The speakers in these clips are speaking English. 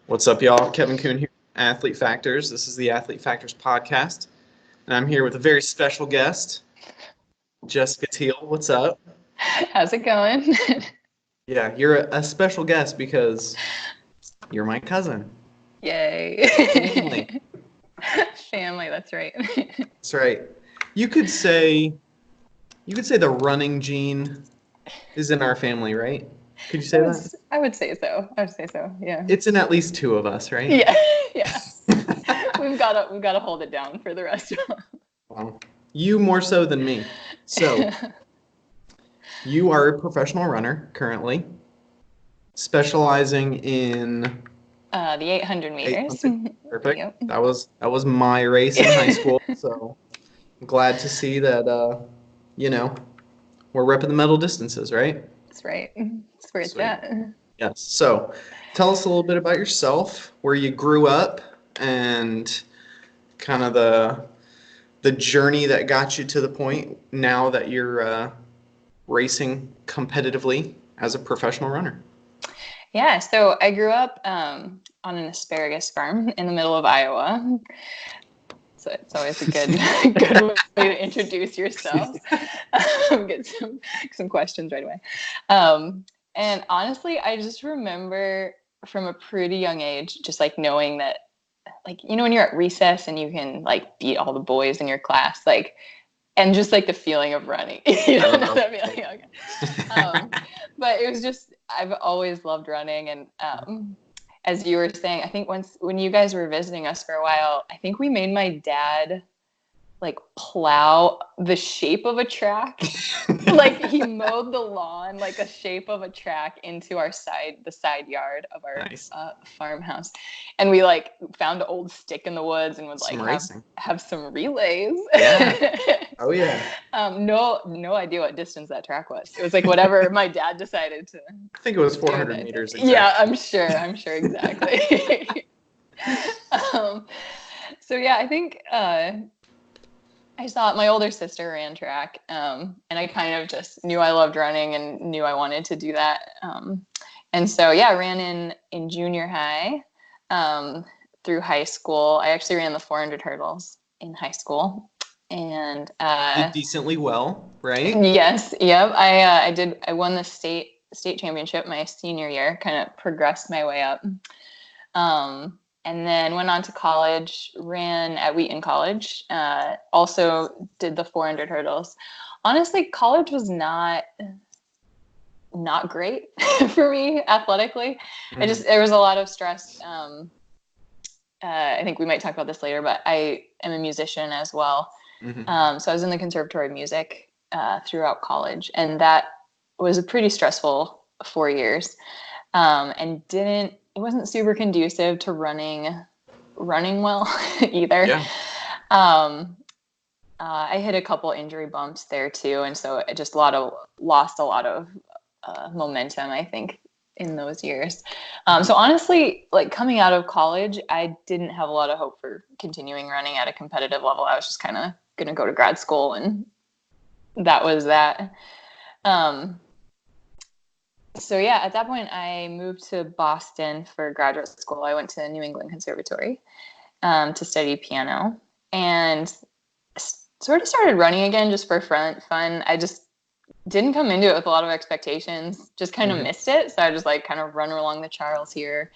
What's up, y'all? Kevin Kuhn here, Athlete Factors. This is the Athlete Factors podcast, and I'm here with a very special guest, Jessica Teal. What's up? How's it going? Yeah, you're a special guest because you're my cousin. Yay. Family. Family, that's right. That's right. You could say the running gene is in our family, right? Could you say that? I would say so. Yeah. It's in at least two of us, right? Yeah. Yeah. We've gotta hold it down for the rest of them. Well, you more so than me. So, you are a professional runner currently, specializing in the 800 meters. 800. Perfect. Yep. That was my race in high school, so I'm glad to see that we're repping the medal distances, right? That's right. That's where it's Sweet. at. Yes. So, tell us a little bit about yourself, where you grew up, and kind of the journey that got you to the point now that you're racing competitively as a professional runner. Yeah, so I grew up on an asparagus farm in the middle of Iowa. So it's always a good way to introduce yourself. Get some questions right away. And honestly, I just remember from a pretty young age, just like knowing that, like, when you're at recess and you can like beat all the boys in your class, like, and just like the feeling of running, you don't know that feeling. Okay. But it was just, I've always loved running. And as you were saying, I think when you guys were visiting us for a while, I think we made my dad like plow the shape of a track. Like he mowed the lawn like a shape of a track into the side yard of our Nice. farmhouse. And we like found an old stick in the woods and would like have some relays. Yeah. Oh yeah. No idea what distance that track was. It was like whatever my dad decided to. I think it was 400 meters. Exactly. Yeah, I'm sure exactly. So yeah, I think I saw my older sister ran track, and I kind of just knew I loved running and knew I wanted to do that. And so yeah, I ran in junior high through high school. I actually ran the 400 hurdles in high school. And did decently well, right? Yes, yep. I did. I won the state championship my senior year. Kind of progressed my way up, and then went on to college. Ran at Wheaton College. Also did the 400 hurdles. Honestly, college was not great for me athletically. Mm-hmm. There was a lot of stress. I think we might talk about this later, but I am a musician as well. Mm-hmm. So I was in the conservatory of music throughout college, and that was a pretty stressful 4 years, and it wasn't super conducive to running well either. Yeah. I hit a couple injury bumps there too, and so it just lost a lot of momentum, I think, in those years. So honestly, like coming out of college, I didn't have a lot of hope for continuing running at a competitive level. I was just kind of going to go to grad school, and that was that. So yeah, at that point I moved to Boston for graduate school. I went to New England Conservatory to study piano, and sort of started running again just for fun. I just didn't come into it with a lot of expectations, just kind of missed it. So I just like kind of run along the Charles here.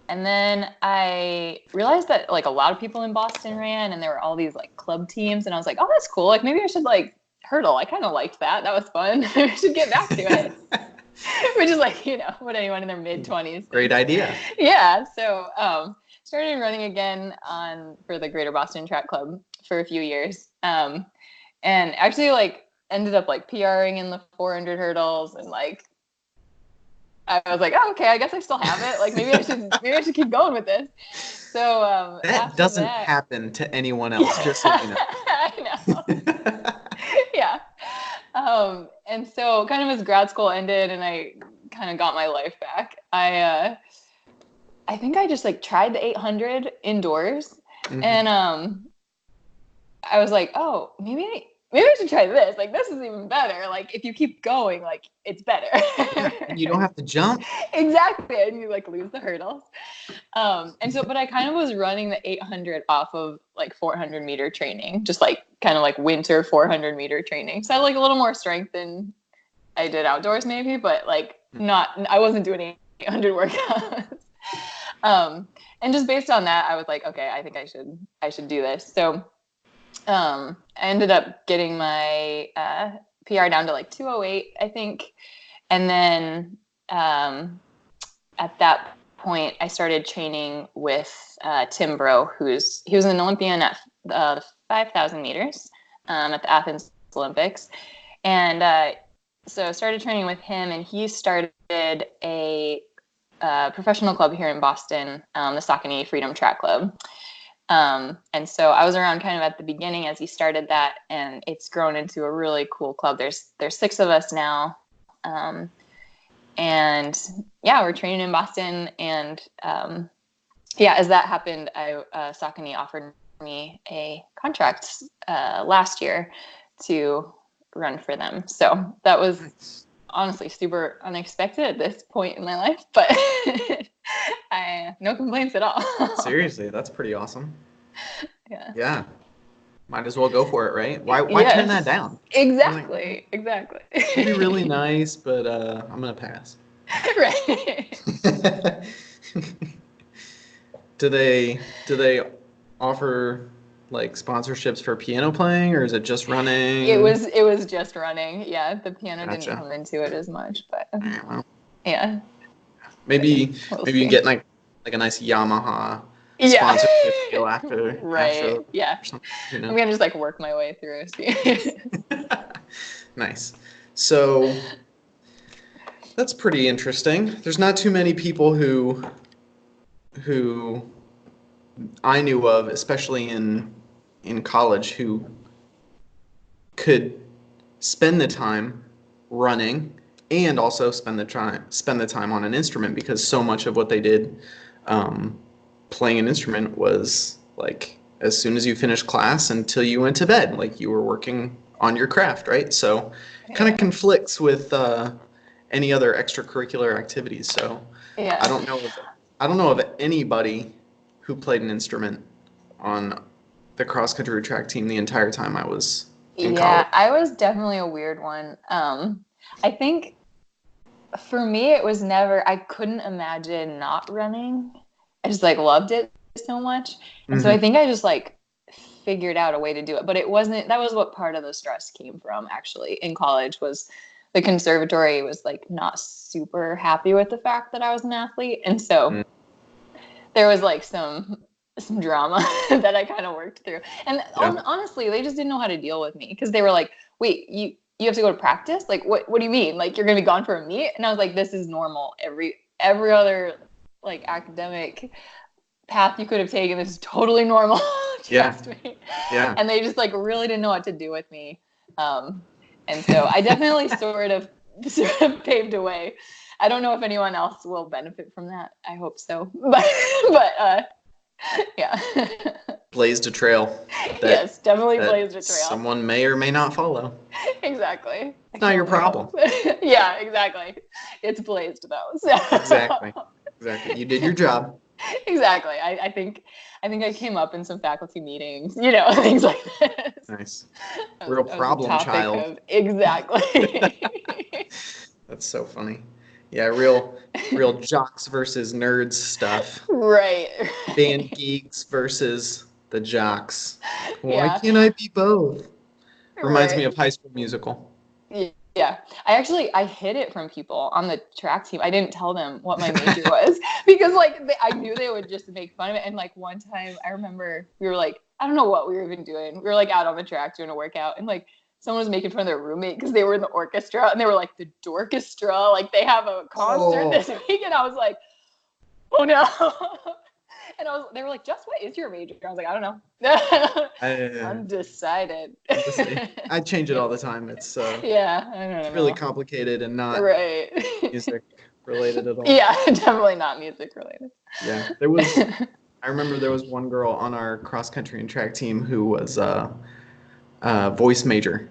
And then I realized that like a lot of people in Boston ran, and there were all these like club teams, and I was like, oh, that's cool. Like maybe I should like hurdle. I kind of liked that. That was fun. I should get back to it. Which is like, what anyone in their mid-20s. Great idea. Yeah. So started running again for the Greater Boston Track Club for a few years. And actually like ended up like PRing in the 400 hurdles, and like I was like, oh, okay, I guess I still have it. Like maybe I should keep going with this. So that doesn't happen to anyone else, just so you know. I know. Yeah. And so kind of as grad school ended and I kind of got my life back, I think I just like tried the 800 indoors. Mm-hmm. And I was like, oh, maybe maybe I should try this. Like, this is even better. Like, if you keep going, like, it's better. Yeah, and you don't have to jump. Exactly. And you like lose the hurdles. And so, but I kind of was running the 800 off of like 400-meter training, just like kind of like winter 400-meter training. So I had like a little more strength than I did outdoors maybe, but like I wasn't doing 800 workouts. And just based on that, I was like, okay, I think I should do this. So I ended up getting my PR down to like 208, I think. And then at that point, I started training with Tim Bro, he was an Olympian at the 5,000 meters at the Athens Olympics. And so I started training with him, and he started a professional club here in Boston, the Saucony Freedom Track Club. And so I was around kind of at the beginning as he started that, and it's grown into a really cool club. There's 6 of us now. And yeah, we're training in Boston. And as that happened, Saucony offered me a contract last year to run for them. So that was honestly super unexpected at this point in my life, but no complaints at all. Seriously, that's pretty awesome. Yeah. Yeah. Might as well go for it, right? Why turn that down? Exactly. Exactly. It'd be really nice, but I'm gonna pass. Right. Do they offer like sponsorships for piano playing, or is it just running? It was just running. Yeah, the piano Gotcha. didn't come into it as much, but Well, yeah. Maybe you can get like a nice Yamaha sponsorship deal after. Right. After, yeah. You know? I'm gonna just like work my way through. Nice. So that's pretty interesting. There's not too many people who I knew of, especially in college, who could spend the time running and also spend the time on an instrument, because so much of what they did playing an instrument was like as soon as you finished class until you went to bed, like you were working on your craft, right? So it kind of conflicts with any other extracurricular activities. So I don't know of anybody who played an instrument on the cross-country track team the entire time I was in college. I was definitely a weird one. I think for me, it was never, I couldn't imagine not running. I just like loved it so much. And so I think I just like figured out a way to do it, but that was what part of the stress came from actually in college. Was the conservatory was like not super happy with the fact that I was an athlete. And so there was like some drama that I kind of worked through. And honestly, they just didn't know how to deal with me, because they were like, wait, you have to go to practice? Like, what do you mean? Like, you're going to be gone for a meet? And I was like, this is normal. Every other like academic path you could have taken, this is totally normal. Trust me. Yeah. And they just like really didn't know what to do with me. And so I definitely sort of paved a way. I don't know if anyone else will benefit from that. I hope so. But yeah. Blazed a trail. Yes, definitely blazed a trail. Someone may or may not follow. Exactly. It's not your problem. Yeah, exactly. It's blazed though. So. Exactly. You did your job. Exactly. I think I came up in some faculty meetings, things like this. Nice. Real problem child. Exactly. That's so funny. Yeah, real jocks versus nerds stuff. Right. Band geeks versus the jocks. Why can't I be both? Reminds me of High School Musical. Yeah. I hid it from people on the track team. I didn't tell them what my major was, because like I knew they would just make fun of it. And like one time I remember we were like, I don't know what we were even doing. We were like out on the track doing a workout, and like someone was making fun of their roommate because they were in the orchestra, and they were like, the Dorchestra, like they have a concert this week. And I was like, oh no. And they were like, Jess, what is your major? I was like, I don't know. Undecided. I change it all the time. It's I don't know. It's really complicated and not music related at all. Yeah, definitely not music related. Yeah, I remember there was one girl on our cross country and track team who was voice major,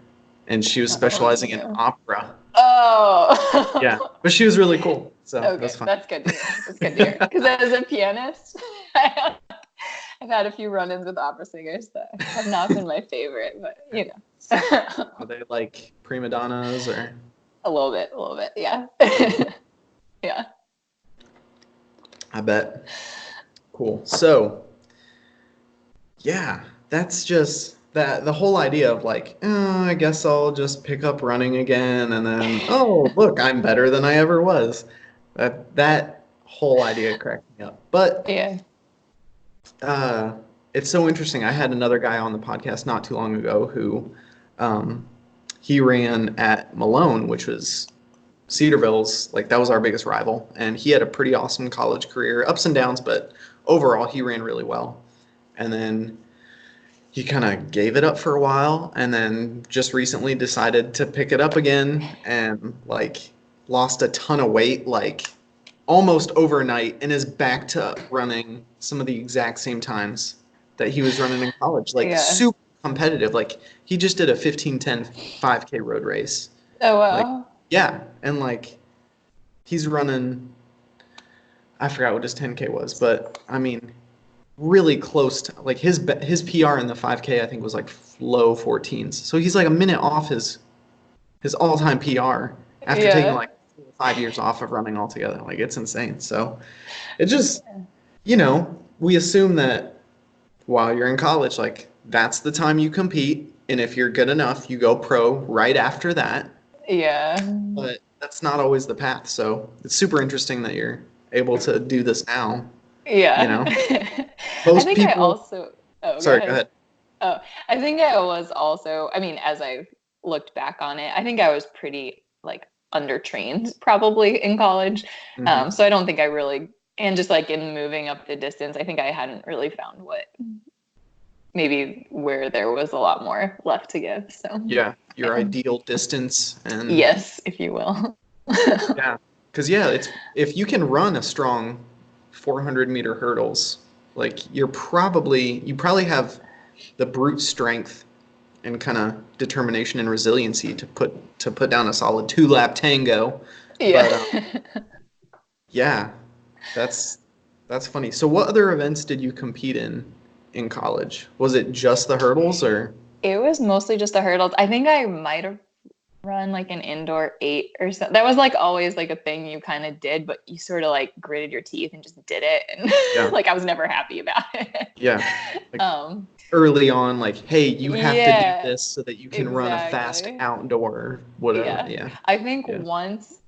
and she was specializing in opera. Oh. Yeah, but she was really cool. So okay, that's fun. That's good to hear. That's good to hear. Because as a pianist, I've had a few run-ins with opera singers that have not been my favorite, but you know. Are they like prima donnas or? A little bit, yeah. Yeah. I bet. Cool. So, yeah, that's just the whole idea of like, oh, I guess I'll just pick up running again, and then, oh, look, I'm better than I ever was. That whole idea cracked me up. But Yeah. it's so interesting. I had another guy on the podcast not too long ago who he ran at Malone, which was Cedarville's, like that was our biggest rival, and he had a pretty awesome college career, ups and downs, but overall he ran really well. And then he kind of gave it up for a while, and then just recently decided to pick it up again, and like lost a ton of weight, like almost overnight, and is back to running some of the exact same times that he was running in college, like super competitive. Like he just did a 15:10 5K road race. Oh wow. Like, yeah, and like he's running, I forgot what his 10K was, but I mean really close to like his PR in the 5K I think was like low 14s. So he's like a minute off his all-time PR after taking like 5 years off of running altogether. Like it's insane. So it just, you know, we assume that while you're in college, like that's the time you compete, and if you're good enough, you go pro right after that. Yeah. But that's not always the path. So it's super interesting that you're able to do this now. Yeah. You know, I think people. I also. Oh, sorry, go ahead. Oh, I think I was also. I mean, as I looked back on it, I think I was pretty like undertrained probably in college. Mm-hmm. So I don't think I really, and just like in moving up the distance, I think I hadn't really found maybe where there was a lot more left to give. So yeah, your ideal distance, and yes, if you will. Yeah, because it's if you can run a strong 400-meter hurdles, like you probably have the brute strength and kind of determination and resiliency to put down a solid 2-lap tango. Yeah. But, yeah, that's funny. So what other events did you compete in college? Was it just the hurdles, or? It was mostly just the hurdles. I think I might have run like an indoor 8 or something. That was like always like a thing you kind of did, but you sort of like gritted your teeth and just did it. And like I was never happy about it. Yeah. Like, early on, like, hey, you have to do this so that you can run a fast outdoor whatever. Yeah. I think once,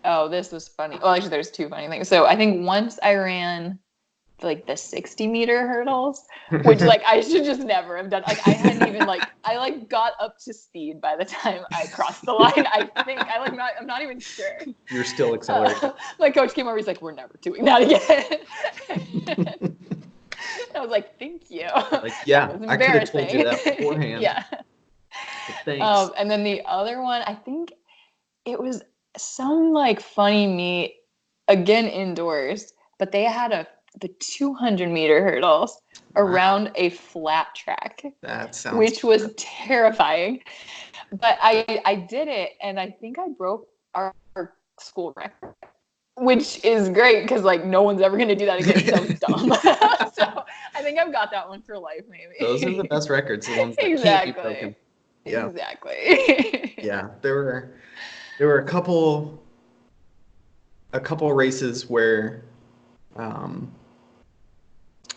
this was funny. Well, actually there's 2 funny things. So I think once I ran like the 60-meter hurdles, which like I should just never have done. Like I hadn't even I like got up to speed by the time I crossed the line. I think I'm not even sure. You're still accelerating. My coach came over. He's like, "We're never doing that again." I was like, "Thank you." Like, yeah, I could have told you that beforehand. Yeah. But thanks. And then the other one, I think it was some like funny meet again indoors, but they had the 200-meter hurdles around a flat track. That sounds which was terrifying. But I did it, and I think I broke our school record, which is great because like no one's ever going to do that again. So dumb. So I think I've got that one for life, maybe. Those are the best records, the ones that can't be broken. Yeah. Exactly. Yeah, there were a couple races where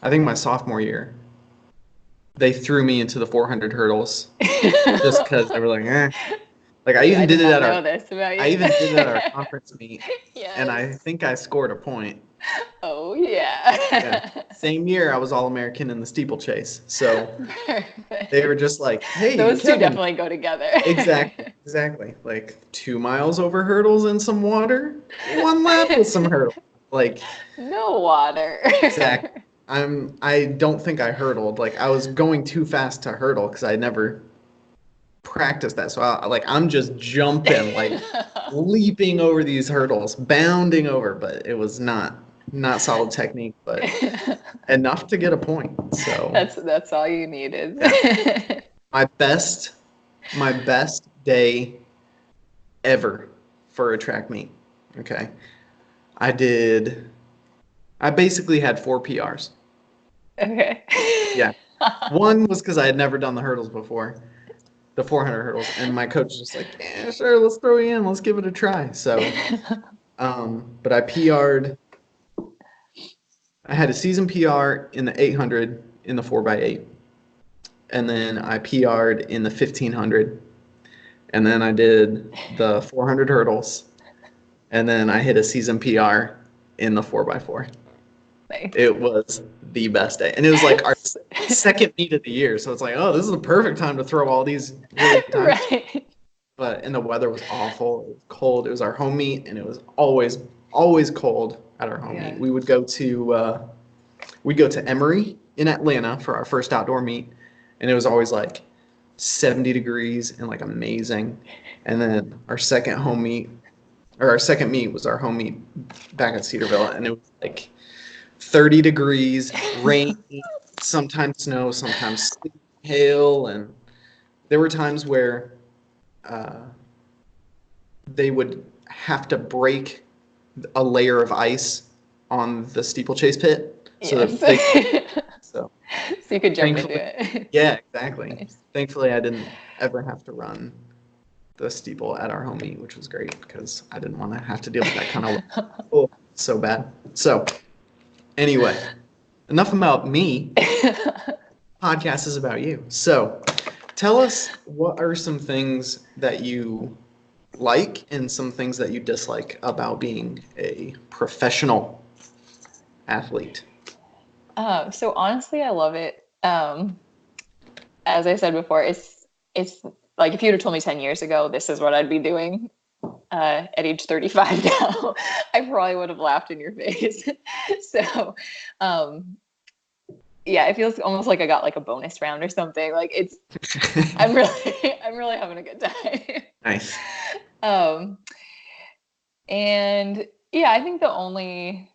I think my sophomore year, they threw me into the 400 hurdles just because they were like, eh. Like I even did it at our conference meet, and I think I scored a point. Oh yeah. Same year, I was All-American in the steeplechase. So they were just like, hey, those Kevin. Two definitely go together. Exactly. Like 2 miles over hurdles and some water, 1 lap with some hurdles. Like no water. Exactly. I don't think I hurdled. Like I was going too fast to hurdle because I never practiced that. So I'm just jumping, like leaping over these hurdles, bounding over, but it was not solid technique, but enough to get a point. So that's all you needed. My best, my best day ever for a track meet. Okay. I did, I basically had 4 PRs. Okay. Yeah. One was because I had never done the hurdles before, the 400 hurdles, and my coach was just like, "Yeah, sure, let's throw you in, let's give it a try." So, but I PR'd. I had a season PR in the 800 in the 4x8, and then I PR'd in the 1500, and then I did the 400 hurdles, and then I hit a season PR in the 4x4. Nice. It was the best day, and it was like our second meet of the year, so it's like, oh, this is the perfect time to throw all these really good times. Right. But and the weather was awful. It was cold. It was our home meet, and it was always cold at our home meet. Yeah. We'd go to Emory in Atlanta for our first outdoor meet, and it was always like 70 degrees and like amazing. And then our second home meet, or our second meet was our home meet back at Cedarville, and it was like 30 degrees, rain, sometimes snow, sometimes sleet, hail, and there were times where uh, they would have to break a layer of ice on the steeplechase pit so Yes. that they so So you could jump into thankfully, it. yeah, exactly. Nice. Thankfully, I didn't ever have to run the steeple at our home meet, which was great because I didn't want to have to deal with that kind of oh, so bad. So anyway, enough about me. Podcast is about you. So tell us, what are some things that you like and some things that you dislike about being a professional athlete? So honestly, I love it. As I said before, it's like if you'd have told me 10 years ago, this is what I'd be doing at age 35 now, I probably would have laughed in your face. So, yeah, it feels almost like I got like a bonus round or something. Like I'm really having a good time. Nice. Um, and yeah, I think no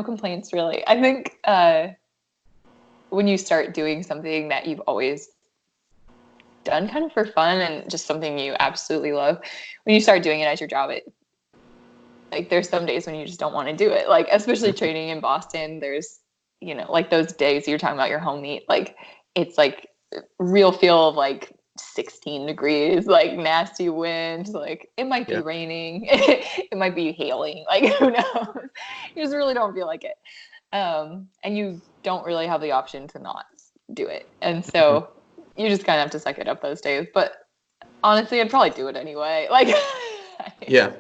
complaints really. I think when you start doing something that you've always done kind of for fun and just something you absolutely love, when you start doing it as your job, like there's some days when you just don't want to do it. Like especially training in Boston, there's like those days you're talking about your home meet, like it's like real feel of like 16 degrees, like nasty wind, like it might be Yeah. raining, it might be hailing, like who knows? You just really don't feel like it. And you don't really have the option to not do it. And so you just kind of have to suck it up those days. But honestly, I'd probably do it anyway. Like, Yeah.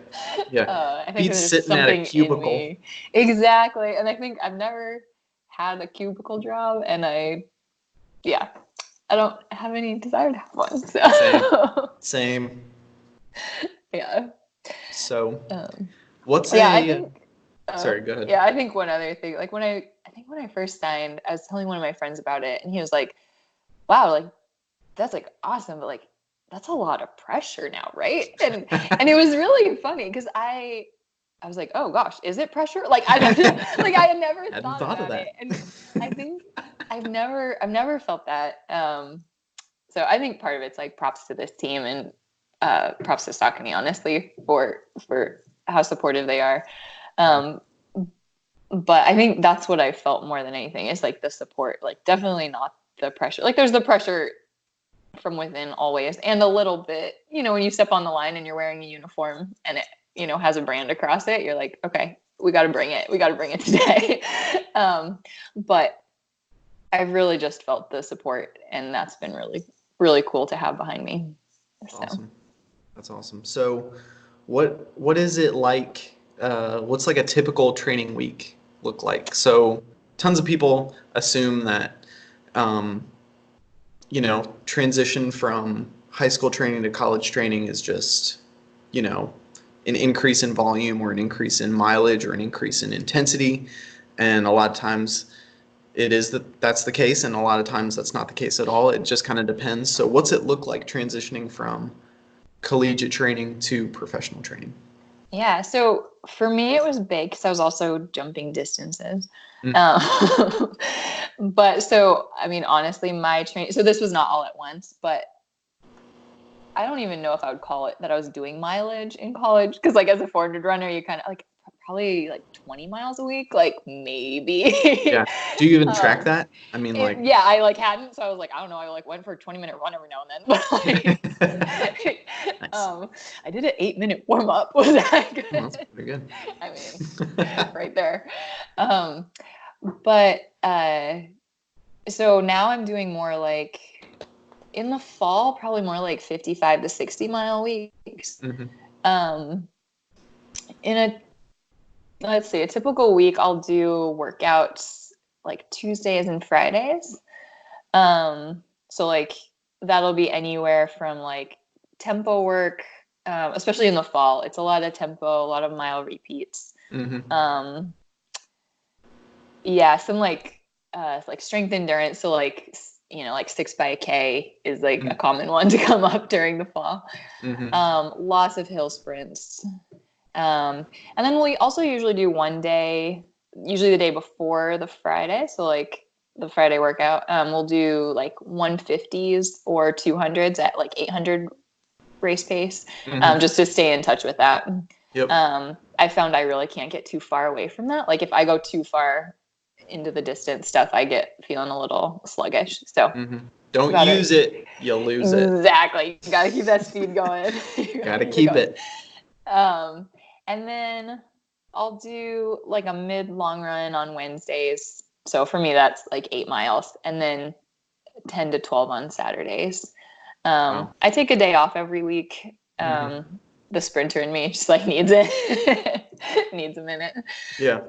Yeah. I think Beats there's sitting at a something in cubicle. me. Exactly. And I think I've never had a cubicle job, and I don't have any desire to have one. So Same. yeah. So, Um, what's yeah, I a, think. sorry, go ahead. Yeah, I think one other thing, like when I first signed, I was telling one of my friends about it, and he was like, "Wow, like that's like awesome, but like that's a lot of pressure now, right?" And it was really funny because I was like, "Oh gosh, is it pressure?" Like I like I had never Hadn't thought thought of about it, that. and I think I've never felt that. So I think part of it's like props to this team and props to Saucony, honestly, for how supportive they are. Um, but I think that's what I felt more than anything is like the support, like definitely not the pressure. Like there's the pressure from within always, and a little bit, when you step on the line and you're wearing a uniform and it, has a brand across it, you're like, okay, we got to bring it today. But I've really just felt the support, and that's been really, really cool to have behind me. So. Awesome. That's awesome. So, what is it like? What's like a typical training week look like? So, tons of people assume that, um, transition from high school training to college training is just, an increase in volume or an increase in mileage or an increase in intensity, and a lot of times that's the case, and a lot of times that's not the case at all. It just kind of depends. So, what's it look like transitioning from collegiate training to professional training? Yeah, so for me, it was big because I was also jumping distances. Mm. But so, I mean, honestly, my training, so this was not all at once, but I don't even know if I would call it that I was doing mileage in college. Because, like, as a 400 runner, you kind of like probably like 20 miles a week, like maybe. Yeah. Do you even track that? I mean, like. Yeah, I like hadn't, so I was like, I don't know, I like went for a 20-minute run every now and then, but like, Nice. I did an 8-minute warm up. Was that good? Oh, that's pretty good. I mean, right there. But so now I'm doing more like in the fall, probably more like 55 to 60 mile weeks. Mm-hmm. In a let's see, a typical week, I'll do workouts like Tuesdays and Fridays. So like that'll be anywhere from like tempo work, especially in the fall. It's a lot of tempo, a lot of mile repeats. Mm-hmm. Yeah, some like strength endurance. So like like 6x K is like a common one to come up during the fall. Mm-hmm. Lots of hill sprints. And then we also usually do one day, usually the day before the Friday. So like the Friday workout, we'll do like 150s or 200s at like 800 race pace, Mm-hmm. just to stay in touch with that. Yep. I found I really can't get too far away from that. Like if I go too far into the distance stuff, I get feeling a little sluggish. So Mm-hmm. Don't use it, you'll lose it. Exactly. You gotta keep that speed going. Gotta keep it. And then I'll do like a mid long run on Wednesdays. So for me, that's like 8 miles, and then 10 to 12 on Saturdays. Wow. I take a day off every week. The sprinter in me just like needs it, needs a minute. Yeah.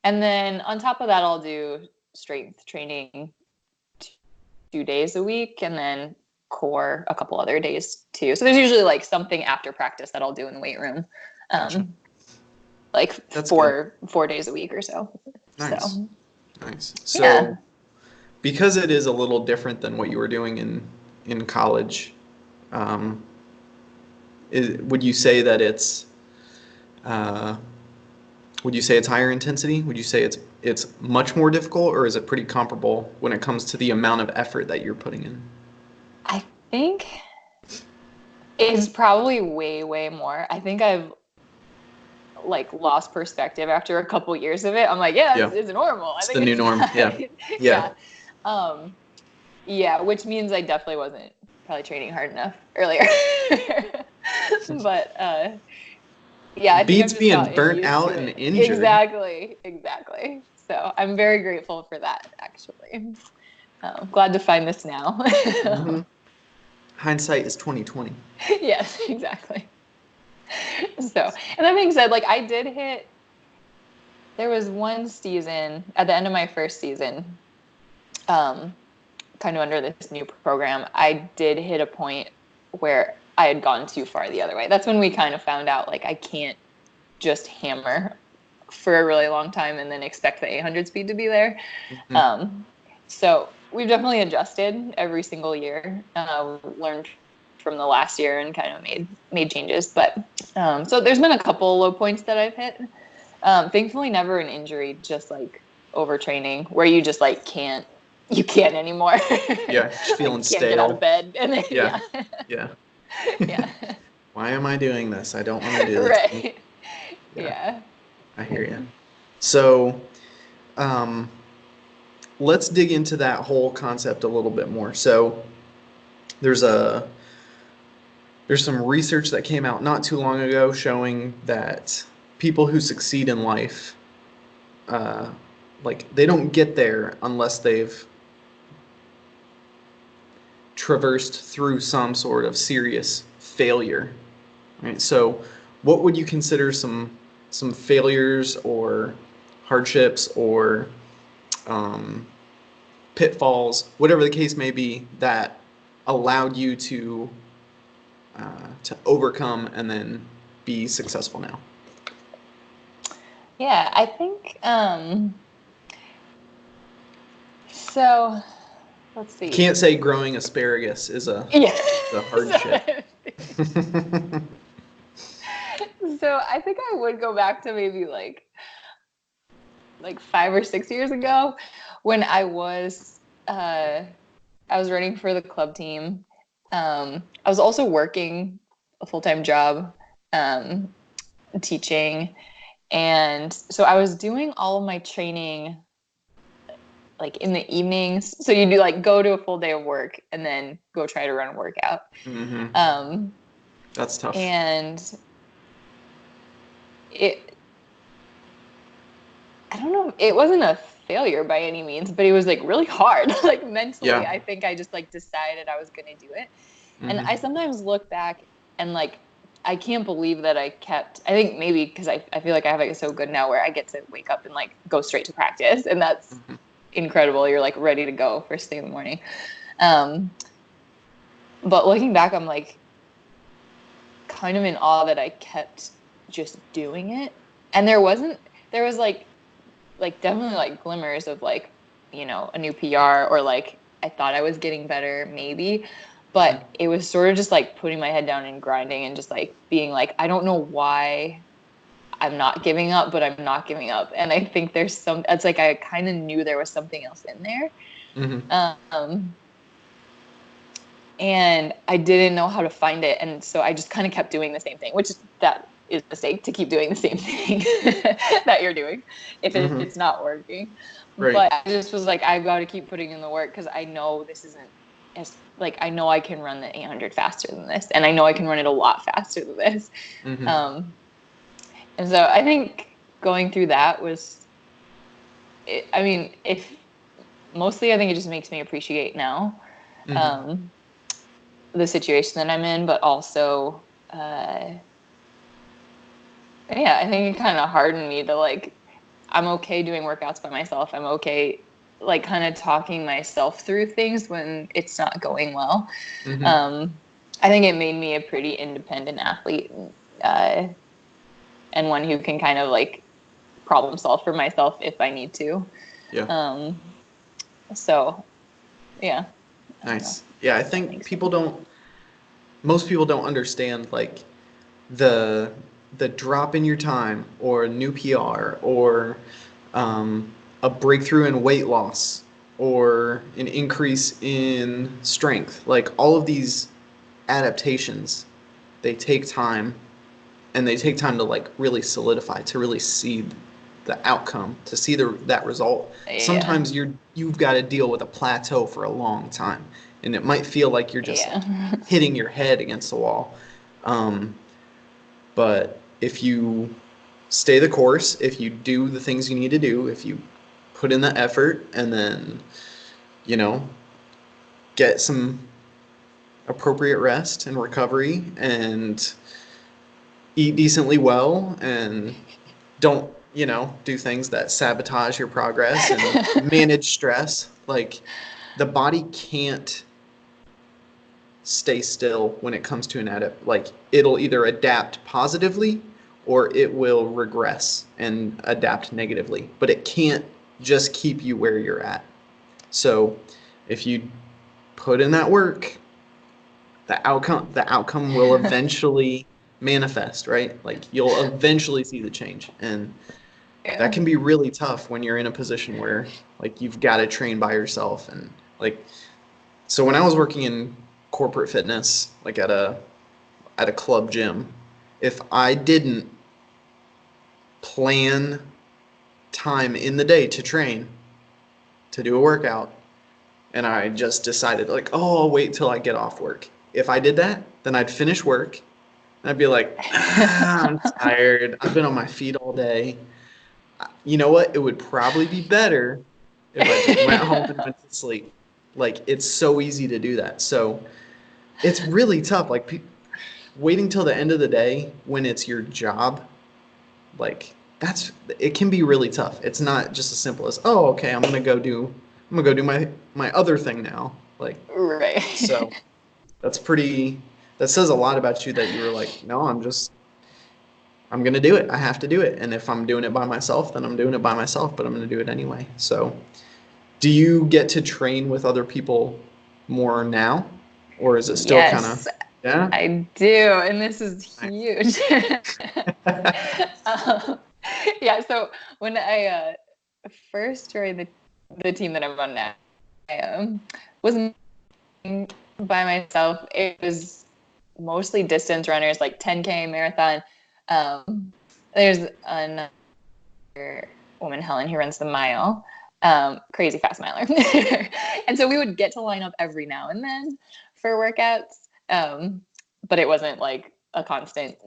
And then on top of that, I'll do strength training 2 days a week, and then core a couple other days too. So there's usually like something after practice that I'll do in the weight room. Gotcha. Like That's four days a week or so. Nice. So, Nice. So yeah. because it is a little different than what you were doing in college, would you say that would you say it's higher intensity? Would you say it's much more difficult, or is it pretty comparable when it comes to the amount of effort that you're putting in? I think it's probably way, way more. I think I've like lost perspective after a couple years of it. I'm like, yeah, it's normal. It's I think the new it's norm. fine. Yeah. Yeah, which means I definitely wasn't probably training hard enough earlier. But yeah, I think Beats I've just being gotten burnt used out to and it. injured. Exactly. So I'm very grateful for that, actually. Glad to find this now. Mm-hmm. Hindsight is 20/20. Yes, exactly. So, and that being said, like there was one season at the end of my first season, kind of under this new program, I did hit a point where I had gone too far the other way. That's when we kind of found out, like, I can't just hammer for a really long time and then expect the 800 speed to be there. Mm-hmm. So we've definitely adjusted every single year, learned from the last year and kind of made changes. But so there's been a couple low points that I've hit. Thankfully, never an injury, just like overtraining where you just like can't anymore. Yeah, just feeling like, can't get out of stale. bed. And then, Yeah. yeah. Yeah. Why am I doing this? I don't want to do this. Right. Yeah. I hear you. So, let's dig into that whole concept a little bit more. So, there's some research that came out not too long ago showing that people who succeed in life, like they don't get there unless they've traversed through some sort of serious failure. Right? So, what would you consider some failures or hardships or pitfalls, whatever the case may be, that allowed you to overcome and then be successful now? Yeah, I think so let's see. Can't say growing asparagus is a hardship. So I think I would go back to maybe like 5 or 6 years ago when I was running for the club team. I was also working a full-time job, teaching. And so I was doing all of my training like in the evenings. So you do like go to a full day of work and then go try to run a workout. Mm-hmm. That's tough. And I don't know, it wasn't a failure by any means, but it was like really hard. Like mentally, Yeah. I think I just like decided I was going to do it. Mm-hmm. And I sometimes look back and like, I can't believe that I think maybe because I feel like I have it so good now where I get to wake up and like go straight to practice. And that's incredible. You're like ready to go first thing in the morning. But looking back, I'm like kind of in awe that I kept just doing it. And there was like definitely like glimmers of like, you know, a new PR or like I thought I was getting better maybe, but it was sort of just like putting my head down and grinding and just like being like, I don't know why I'm not giving up, but I'm not giving up. And I think it's like I kind of knew there was something else in there. And I didn't know how to find it. And so I just kind of kept doing the same thing, which that is a mistake to keep doing the same thing that you're doing if it's not working. Right. But I just was like, I've got to keep putting in the work because I know this isn't as like, I know I can run the 800 faster than this. And I know I can run it a lot faster than this. And so I think going through that I think it just makes me appreciate now the situation that I'm in, but also, I think it kind of hardened me to like, I'm okay doing workouts by myself. I'm okay, like kind of talking myself through things when it's not going well. I think it made me a pretty independent athlete, and one who can kind of like problem solve for myself if I need to. Yeah. So, yeah. Nice. Yeah, I think most people don't understand like the drop in your time or a new PR or a breakthrough in weight loss or an increase in strength. Like all of these adaptations, they take time, and they take time to like really solidify, to really see the outcome, to see that result. Yeah. Sometimes you've got to deal with a plateau for a long time, and it might feel like you're just like hitting your head against the wall. But if you stay the course, if you do the things you need to do, if you put in the effort, and then, you know, get some appropriate rest and recovery and eat decently well and don't, do things that sabotage your progress and manage stress. Like the body can't stay still when it comes to like it'll either adapt positively or it will regress and adapt negatively, but it can't just keep you where you're at. So if you put in that work, the outcome will eventually manifest, right? Like you'll eventually see the change. And that can be really tough when you're in a position where like you've got to train by yourself. And like, so when I was working in corporate fitness, like at a club gym, if I didn't plan time in the day to train, to do a workout, and I just decided like, oh, I'll wait till I get off work. If I did that, then I'd finish work and I'd be like, I'm tired. I've been on my feet all day. You know what? It would probably be better if I just went home and went to sleep. Like, it's so easy to do that. So it's really tough. Like, waiting till the end of the day when it's your job, like, it can be really tough. It's not just as simple as, oh, okay, I'm gonna go do my other thing now. Like, right. So that says a lot about you, that you were like, no, I'm going to do it. I have to do it. And if I'm doing it by myself, then I'm doing it by myself, but I'm going to do it anyway. So do you get to train with other people more now, or is it still kind of Yeah. I do, and this is huge. um, yeah, so when I first joined the team that I'm on now, I wasn't by myself. It was mostly distance runners, like 10K marathon. There's another woman, Helen, who runs the mile, crazy fast miler. And so we would get to line up every now and then for workouts. But it wasn't like a constant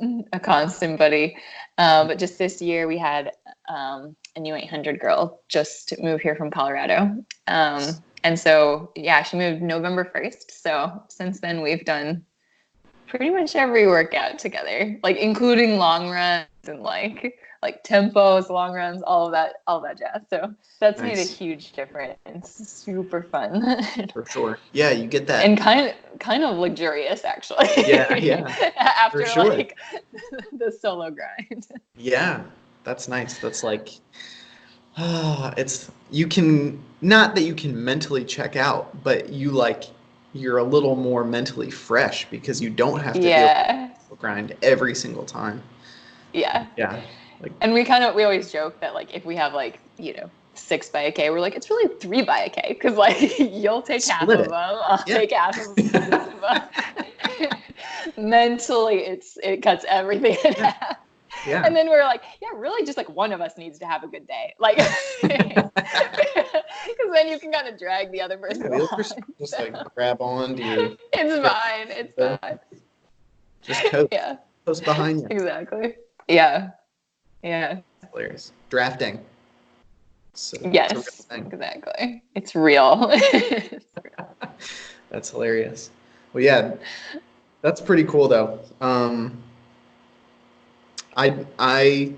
buddy. But just this year we had a new 800 girl just move here from Colorado. And so, yeah, she moved November 1st. So since then we've done pretty much every workout together, like including long runs and like tempos, long runs, all of that jazz. So that's made a huge difference. It's super fun. For sure. Yeah, you get that. And kind of luxurious, actually. Yeah. After for sure. like the solo grind. Yeah, that's nice. That's like, it's, you can, not that you can mentally check out, but you're a little more mentally fresh because you don't have to deal with the grind every single time. Yeah. Yeah. Like, and we always joke that like if we have like, 6 by a K, we're like, it's really 3 by a K, because like you'll take half of them, I'll take half of them. Mentally, it cuts everything in half. Yeah. And then we're like, yeah, really just like one of us needs to have a good day. Like, because then you can kind of drag the other person along. Just like grab on to your... It's fine. Just coast. Yeah. Coast behind you. Exactly. Yeah. Yeah. Hilarious. Drafting. So, yes, exactly. It's real. That's hilarious. Well, yeah, that's pretty cool though. I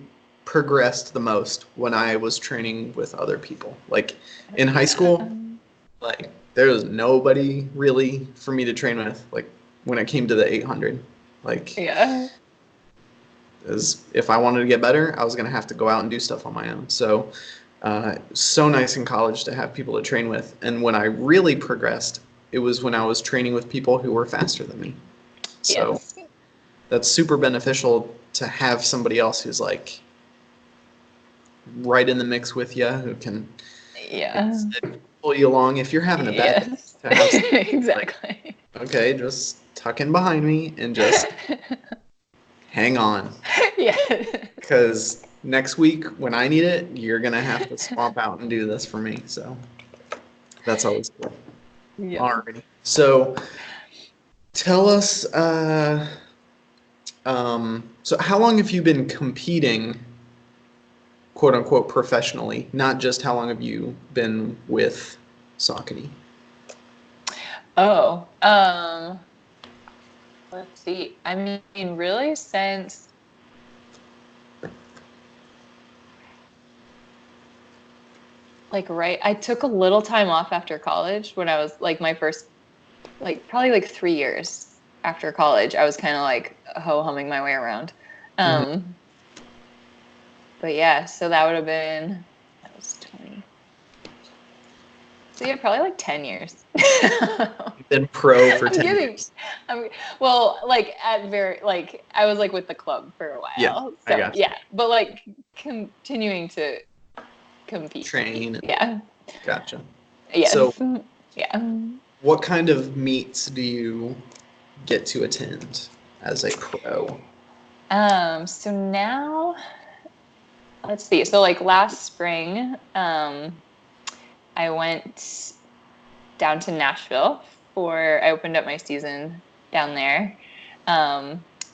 progressed the most when I was training with other people. Like in high school, like there was nobody really for me to train with. Like when it came to the 800, like as if I wanted to get better, I was gonna have to go out and do stuff on my own. So nice in college to have people to train with. And when I really progressed, it was when I was training with people who were faster than me. So that's super beneficial to have somebody else who's like right in the mix with you, who can pull you along if you're having a bad day. Exactly. Like, okay, just tuck in behind me and just hang on. Because next week when I need it, you're gonna have to swap out and do this for me. So that's always cool. Alrighty. So tell us, so how long have you been competing, quote unquote, professionally? Not just how long have you been with Saucony? Oh, let's see. I mean, really since I took a little time off after college when I was like my first, like probably like 3 years after college. I was kind of like ho-humming my way around. But yeah, so that would have been, that was 20. So yeah, probably like 10 years. You've been pro for 10 years. Well, like I was like with the club for a while. Yeah, so, I got you. Yeah, but like continuing to compete. Train. Yeah. Gotcha. Yes. So, yeah. What kind of meets do you get to attend as a pro? So now, let's see. So like last spring, I went down to Nashville I opened up my season down there.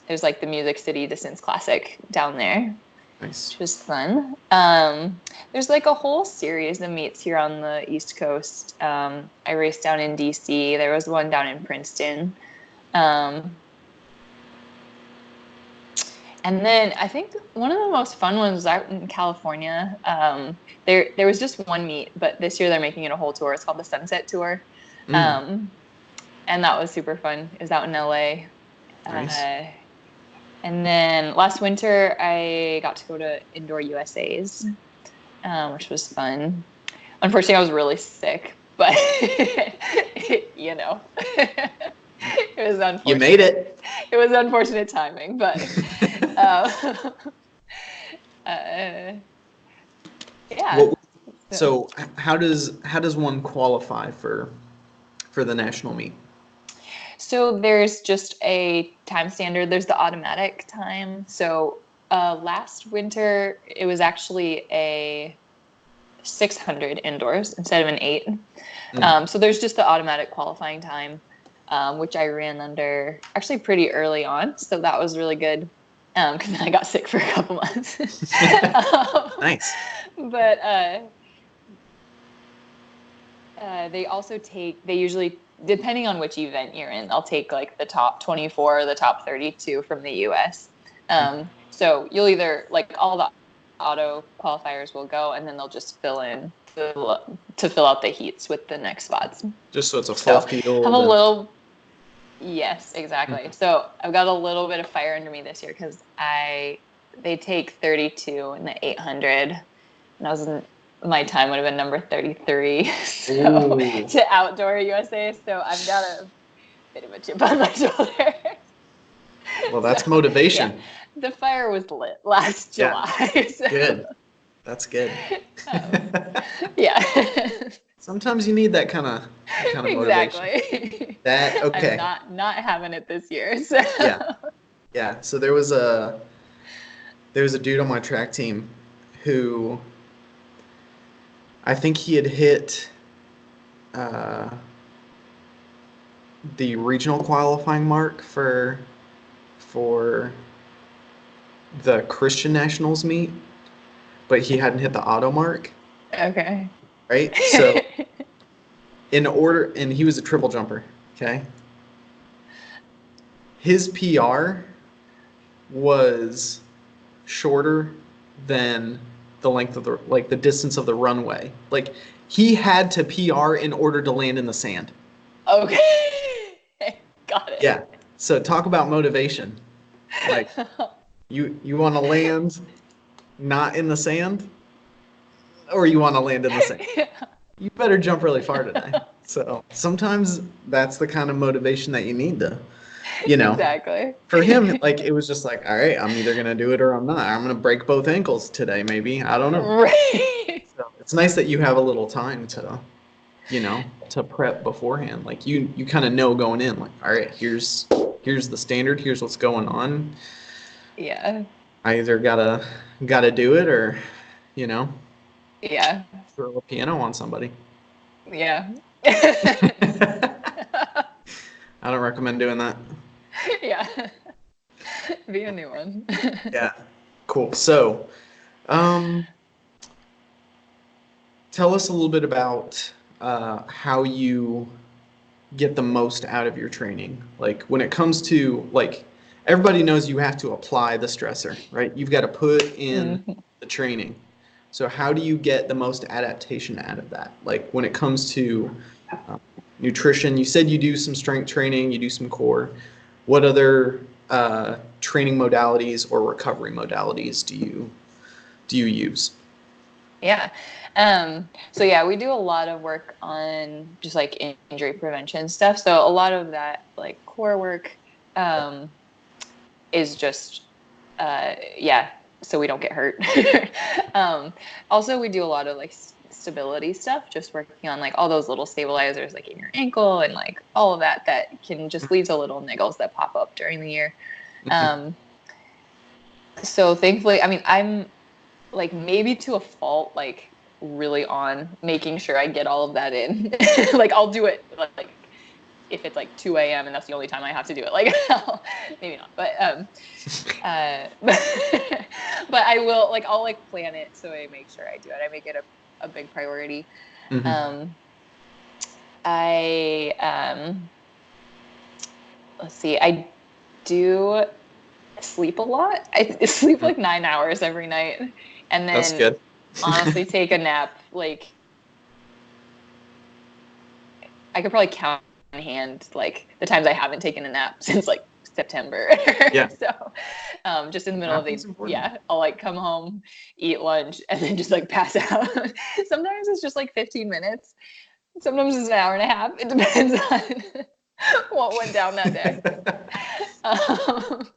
There's like the Music City Distance Classic down there. Nice. Which was fun. There's like a whole series of meets here on the East Coast. I raced down in DC. There was one down in Princeton. And then I think one of the most fun ones was out in California. There was just one meet, but this year they're making it a whole tour. It's called the Sunset Tour. And that was super fun. It was out in LA. Nice. And then last winter I got to go to Indoor USA's, which was fun. Unfortunately, I was really sick, but It was unfortunate. You made it. It was unfortunate timing, but yeah. Well, so how does one qualify for the national meet? So there's just a time standard. There's the automatic time. So last winter, it was actually a 600 indoors instead of an 8. So there's just the automatic qualifying time, which I ran under actually pretty early on. So that was really good because then I got sick for a couple months. Nice. But they usually, depending on which event you're in, they'll take like the top 24 or the top 32 from the US. So you'll either, like, all the auto qualifiers will go, and then they'll just fill out the heats with the next spots. Just so it's a full field. Have a little, yes, exactly. So I've got a little bit of fire under me this year because they take 32 in the 800, and my time would have been number 33 to outdoor USA. So I've got a bit of a chip on my shoulder. Well, that's motivation. Yeah. The fire was lit last July. So. Good. That's good. Yeah. Sometimes you need that kind of motivation. Exactly. Okay. I'm not having it this year. So. Yeah. So there was a dude on my track team who, I think he had hit the regional qualifying mark for the Christian Nationals meet, but he hadn't hit the auto mark. Okay. Right? So and he was a triple jumper, okay? His PR was shorter than the length of the distance of the runway. Like, he had to PR in order to land in the sand. Okay. Got it. Yeah. So talk about motivation. Like, you want to land not in the sand, or you want to land in the sand? You better jump really far today. So sometimes that's the kind of motivation that you need to, Exactly. For him, like, it was just like, all right, I'm either gonna do it or I'm not. I'm gonna break both ankles today, maybe. I don't know. Right. So it's nice that you have a little time to prep beforehand. Like, you kind of know going in, like, all right, here's the standard, here's what's going on. Yeah. I either gotta do it, or yeah, throw a piano on somebody. Yeah. I don't recommend doing that. Yeah. Be a new one. Yeah. Cool. So, tell us a little bit about how you get the most out of your training. Like, when it comes to, like, everybody knows you have to apply the stressor, right? You've got to put in the training. So how do you get the most adaptation out of that? Like, when it comes to nutrition, you said you do some strength training, you do some core. What other training modalities or recovery modalities do you use? Yeah. So yeah, we do a lot of work on just like injury prevention stuff. So a lot of that, like, core work is just so we don't get hurt. Also, we do a lot of like stability stuff, just working on like all those little stabilizers like in your ankle and like all of that can just lead to little niggles that pop up during the year. So thankfully, I mean, I'm like, maybe to a fault, like, really on making sure I get all of that in. Like, I'll do it like if it's like 2 a.m. and that's the only time I have to do it. Like, maybe not, but but I will, like, I'll like plan it so I make sure I do it. I make it a big priority. Let's see, I do sleep a lot. I sleep like 9 hours every night, and then that's good. Honestly take a nap. Like, I could probably count on hand like the times I haven't taken a nap since like September. Yeah. So just in the middle of the I'll like come home, eat lunch, and then just like pass out. Sometimes it's just like 15 minutes. Sometimes it's an hour and a half. It depends on what went down that day. Um,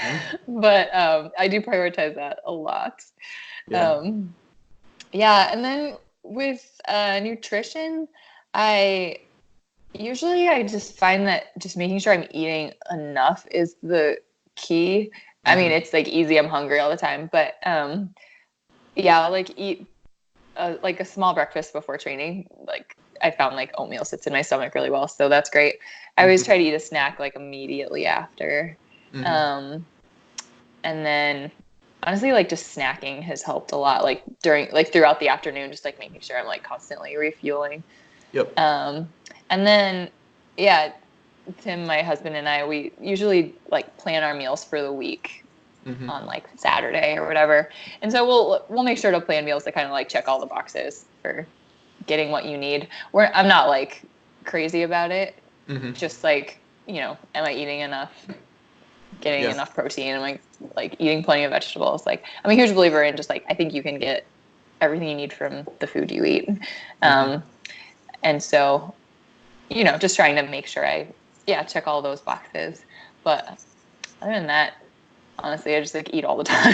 Yeah. but I do prioritize that a lot. Yeah. Yeah, and then with nutrition, I I just find that just making sure I'm eating enough is the key. I mean, Mhm. it's like easy, I'm hungry all the time, but yeah, I'll like eat like a small breakfast before training. Like I found like oatmeal sits in my stomach really well, so that's great. I always Mhm. try to eat a snack like immediately after. Mhm. Um, and then honestly, like just snacking has helped a lot. Like throughout the afternoon, just like making sure I'm like constantly refueling. Yep. And then yeah, Tim, my husband, and I, we usually like plan our meals for the week Mhm. on like Saturday or whatever. And so we'll make sure to plan meals that kind of like check all the boxes for getting what you need. I'm not like crazy about it. Mhm. Just like, am I eating enough? Getting Yeah. enough protein? Am I like eating plenty of vegetables? Like I'm a huge believer in just like I think you can get everything you need from the food you eat. Mhm. Um, and so, just trying to make sure check all those boxes. But other than that, honestly, I just like eat all the time,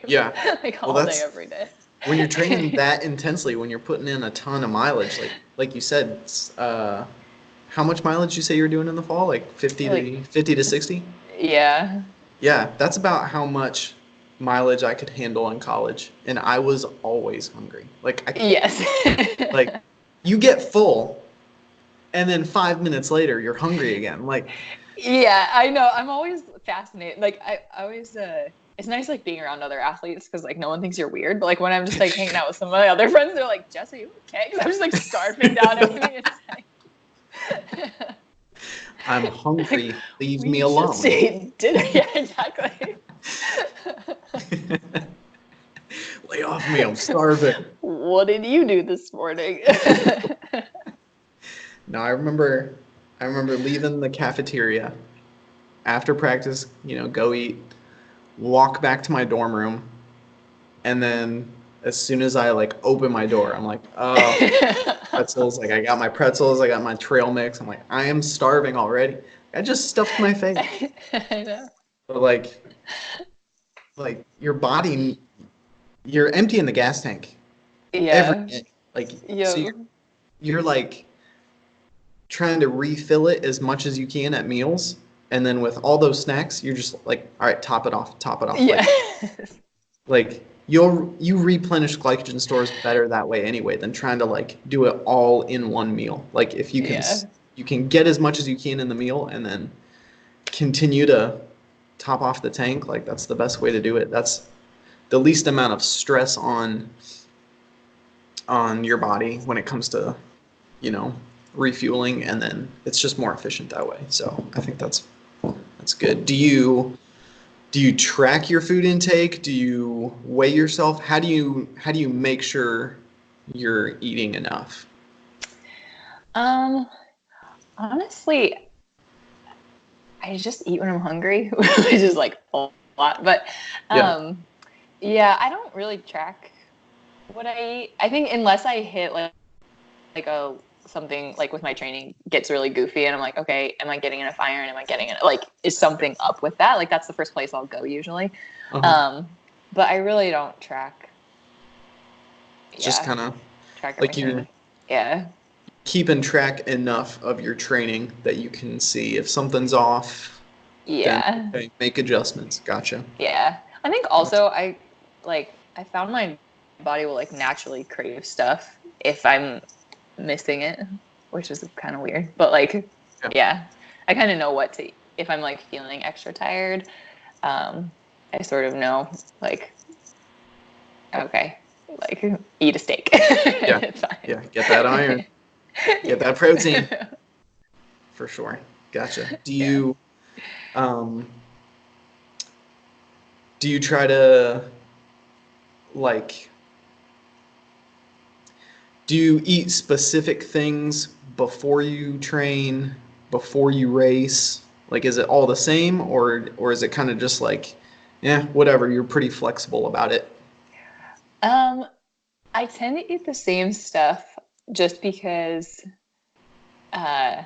Yeah. like Well, all day, that's every day. when you're training that intensely, when you're putting in a ton of mileage, like you said, how much mileage you say you're doing in the fall? Like 50 Like, to 50 to 60? yeah, Yeah, that's about how much mileage I could handle in college, and I was always hungry. yes, Like you get full, and then 5 minutes later you're hungry again. Like, yeah. I know. I'm always fascinated. Like, I always, it's nice like being around other athletes because like no one thinks you're weird. But like when I'm just like hanging out with some of my other friends, they're like, "Jess, are you okay?" Because I'm just like scarfing down everything inside. I'm Like, hungry. Leave me we just alone. ate dinner. Yeah, exactly. Lay off me, I'm starving. What did you do this morning? No, I remember leaving the cafeteria after practice, go eat, walk back to my dorm room, and then as soon as I like open my door, I'm like, oh, pretzels. Like I got my pretzels, I got my trail mix. I'm like, I am starving already. I just stuffed my face. I know. But like your body, you're emptying the gas tank every Yeah. day. Like so Yo. you're like trying to refill it as much as you can at meals. And then with all those snacks, you're just like, all right, top it off, top it off. Yeah. Like you replenish glycogen stores better that way anyway than trying to like do it all in one meal. Like if Yeah. you can get as much as you can in the meal and then continue to top off the tank, like that's the best way to do it. That's the least amount of stress on your body when it comes to, you know, refueling, and then it's just more efficient that way. So I think that's good. Do you track your food intake? Do you weigh yourself? How do you make sure you're eating enough? Um, honestly, I just eat when I'm hungry, which is like a lot. But Yeah. um, yeah, I don't really track what I eat. I think unless I hit like a something like with my training gets really goofy and I'm like, okay, am I getting enough iron? Am I getting it? Like, is something up with that? Like, that's the first place I'll go usually. Uh-huh. Um, but I really don't It's just yeah, kind of track like you're everything. Yeah. keeping track enough of your training that you can see if something's off, then Yeah. okay, make adjustments. Gotcha. Yeah. I think Gotcha. also I found my body will like naturally crave stuff if I'm missing it, which is kind of weird. But like, Yeah. yeah, I kind of know what to if I'm like feeling extra tired. Um, I sort of know like, okay, like eat a steak. Yeah. It's fine. Yeah. Get that iron. Get that protein for sure. Gotcha. Yeah. Um do you try to like do you eat specific things before you train, before you race? Like, is it all the same, or is it kind of just like, yeah, whatever, you're pretty flexible about it? Um, I tend to eat the same stuff just because uh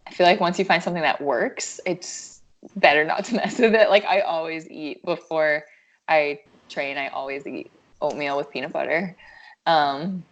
I feel like once you find something that works, it's better not to mess with it. Like I always eat before I train. I always eat oatmeal with peanut butter. And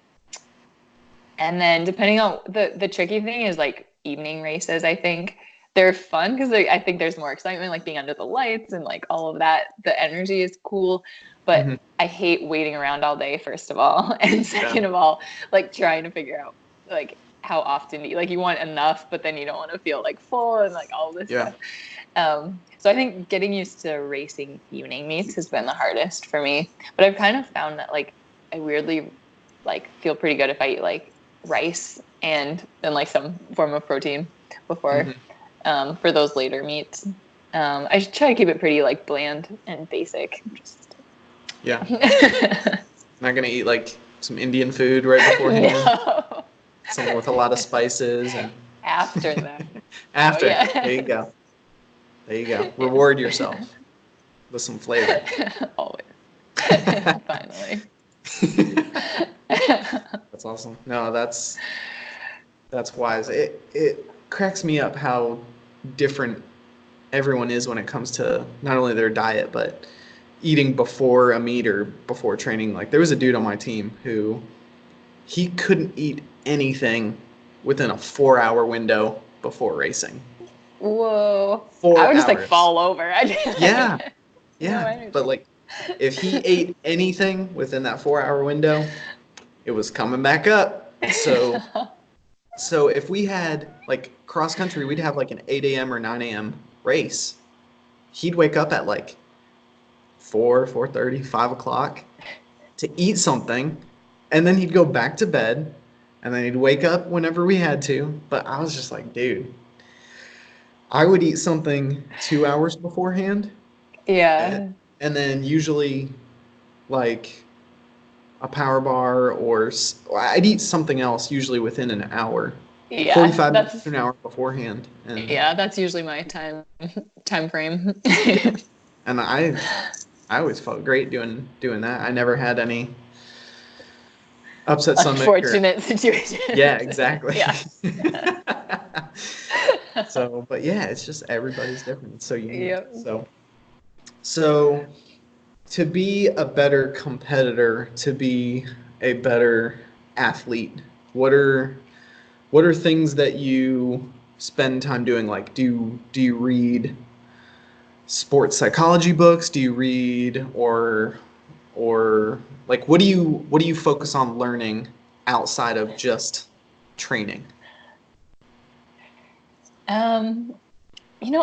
then depending on the tricky thing is like evening races, I think they're fun because I think there's more excitement, like being under the lights and like all of that. The energy is cool, but I hate waiting around all day, first of all. And second of all, like trying to figure out like how often to eat. Like you want enough, but then you don't want to feel like full and like all this stuff. So I think getting used to racing evening meets has been the hardest for me. But I've kind of found that like I weirdly like feel pretty good if I eat like rice and then like some form of protein before for those later meets. I try to keep it pretty like bland and basic. Not gonna eat like some Indian food right beforehand. No. Something with a lot of spices and after that. After. There you go. There you go. Reward yourself with some flavor. Always. Finally. That's awesome. No, that's wise. It cracks me up how different everyone is when it comes to not only their diet but eating before a meet or before training. Like there was a dude on my team who he couldn't eat anything within a 4-hour window before racing. Whoa. 4 I would hours. just like fall over. Yeah. No, but like if he ate anything within that 4-hour window, it was coming back up. So if we had like cross country, we'd have like an 8 a.m. or 9 a.m. race. He'd wake up at like 4:30, 5 o'clock to eat something, and then he'd go back to bed, and then he'd wake up whenever we had to. But I was just like, dude, I would eat something 2 hours beforehand. Yeah. And then usually like a power bar or I'd eat something else usually within an hour. Yeah. 45 minutes to an hour beforehand. And yeah, that's usually my time frame. And I always felt great doing that. I never had any upset stomach. Unfortunate situation. Yeah, exactly. Yeah. But yeah, it's just everybody's different. It's so unique. Yep. So to be a better competitor, to be a better athlete, what are things that you spend time doing? Like do you read sports psychology books? Do you read or like what do you focus on learning outside of just training?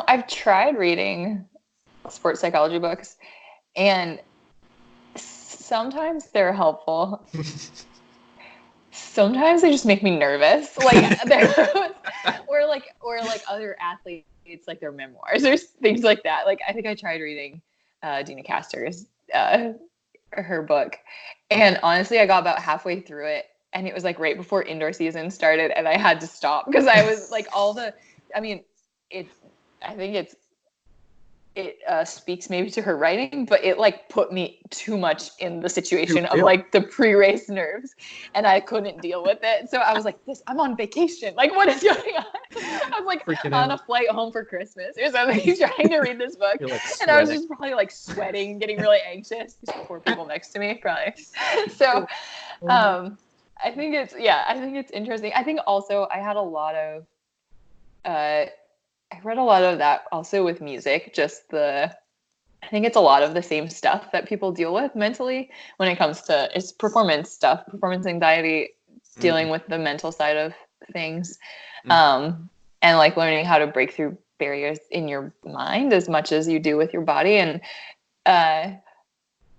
I've tried reading sports psychology books, and sometimes they're helpful. Sometimes they just make me nervous. Like or like other athletes, like their memoirs or things like that. Like I think I tried reading Dina Castor's her book, and honestly, I got about halfway through it, and it was like right before indoor season started, and I had to stop because I was like I think it speaks maybe to her writing, but it like put me too much in the situation of like the pre-race nerves, and I couldn't deal with it. So I was like, I'm on vacation. Like, what is going on? I was like on a flight home for Christmas or something trying to read this book. Like and I was just probably like sweating, getting really anxious. These poor people next to me probably. So I think it's interesting. I think also I had a lot of I read a lot of that also with music, I think it's a lot of the same stuff that people deal with mentally when it comes to it's performance stuff, performance anxiety, dealing with the mental side of things, and like learning how to break through barriers in your mind as much as you do with your body. And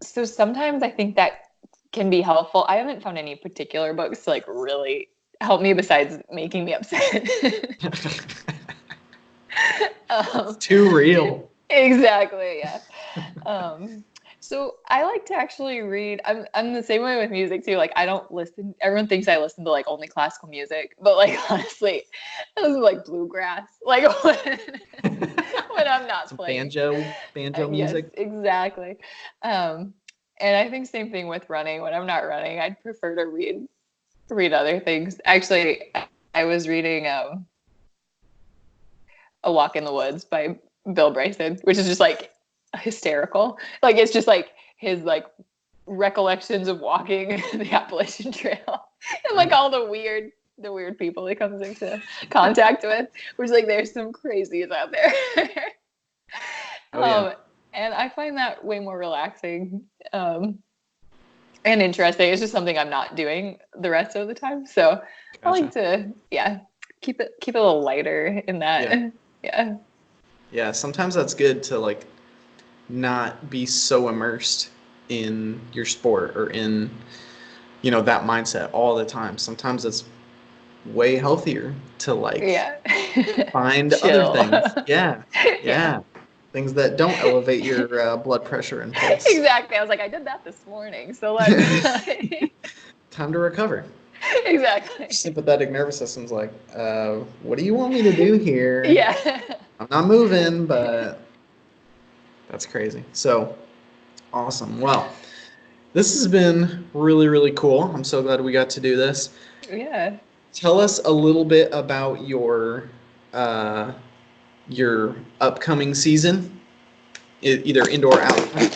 so sometimes I think that can be helpful. I haven't found any particular books to like really help me besides making me upset. It's too real. Exactly. Yeah. So I like to actually read. I'm the same way with music too. Like I don't listen. Everyone thinks I listen to like only classical music, but like honestly, I listen to like bluegrass. Like when I'm not playing banjo music. Yes, exactly. And I think same thing with running. When I'm not running, I'd prefer to read other things. Actually, I was reading A Walk in the Woods by Bill Bryson, which is just like hysterical. Like it's just like his like recollections of walking the Appalachian Trail and like all the weird people he comes into contact with, which like there's some crazies out there. And I find that way more relaxing and interesting. It's just something I'm not doing the rest of the time. So I like to, keep it a little lighter in that. Yeah, sometimes that's good to like not be so immersed in your sport or in, you know, that mindset all the time. Sometimes it's way healthier to like find other things. Yeah. Things that don't elevate your blood pressure and pulse. Exactly. I was like, I did that this morning, so let's time to recover. Exactly. Sympathetic nervous system's like, what do you want me to do here? Yeah. I'm not moving, but that's crazy. So awesome. Well, this has been really, really cool. I'm so glad we got to do this. Yeah. Tell us a little bit about your upcoming season, either indoor or outdoor.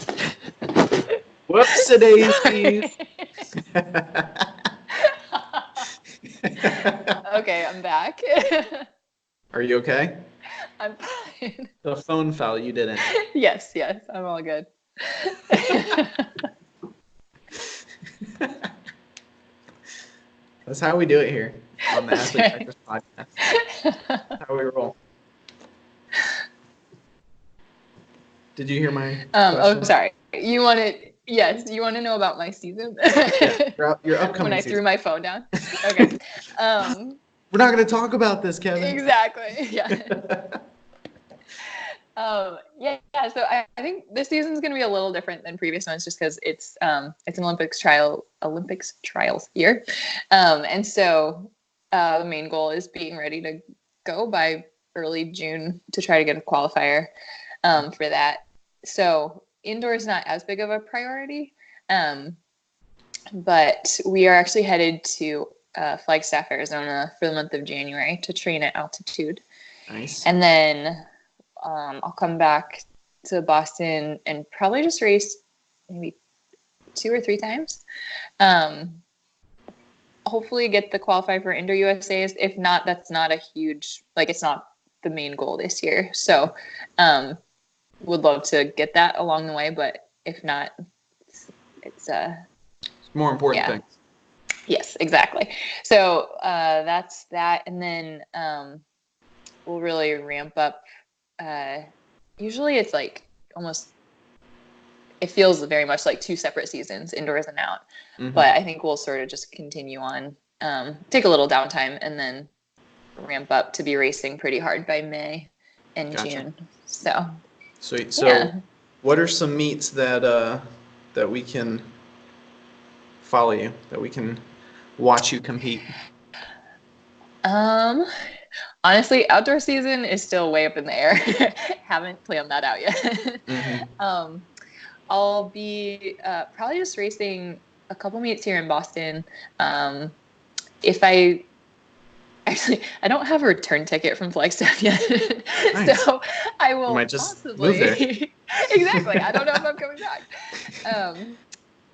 Whoops-a-daisies. Okay, I'm back. Are you okay? I'm fine. The phone fell, you didn't. Yes, I'm all good. That's how we do it here on the Athlete Breakfast Podcast. That's how we roll. Did you hear my question? Oh, sorry. You want to know about my season? Yeah, your upcoming when I season. threw my phone down? Okay. We're not going to talk about this, Kevin. Exactly. Yeah. So I think this season is going to be a little different than previous ones just because it's an Olympics trials year. And so the main goal is being ready to go by early June to try to get a qualifier for that. So indoor is not as big of a priority, but we are actually headed to Flagstaff, Arizona for the month of January to train at altitude. Nice. And then I'll come back to Boston and probably just race maybe 2 or 3 times. Hopefully get the qualify for Indoor USAs. If not, that's not a huge, like it's not the main goal this year. So would love to get that along the way, but if not, it's more important things. Yes, exactly. So that's that. And then we'll really ramp up. Usually it's like almost, it feels very much like 2 separate seasons, indoors and out. Mm-hmm. But I think we'll sort of just continue on, take a little downtime and then ramp up to be racing pretty hard by May and June. So sweet. So what are some meets that we can follow you, that we can watch you compete? Honestly, outdoor season is still way up in the air. Haven't planned that out yet. Mm-hmm. I'll be probably just racing a couple meets here in Boston. If I don't have a return ticket from Flagstaff yet. Nice. So I will might just possibly move there. Exactly. I don't know if I'm coming back.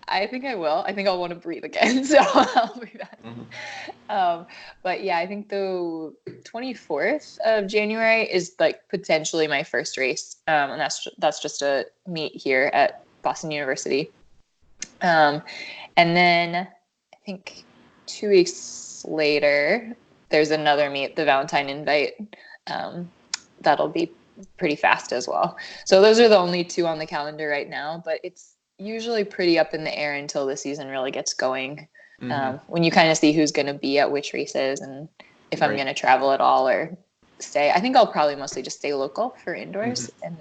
I think I will. I think I'll want to breathe again, so I'll be back. Mm-hmm. But yeah, I think the 24th of January is like potentially my first race, and that's just a meet here at Boston University. And then I think 2 weeks later, there's another meet, the Valentine Invite. That'll be pretty fast as well. So those are the only 2 on the calendar right now, but it's usually pretty up in the air until the season really gets going. Mm-hmm. When you kind of see who's going to be at which races and if I'm going to travel at all or stay. I think I'll probably mostly just stay local for indoors. Mm-hmm. And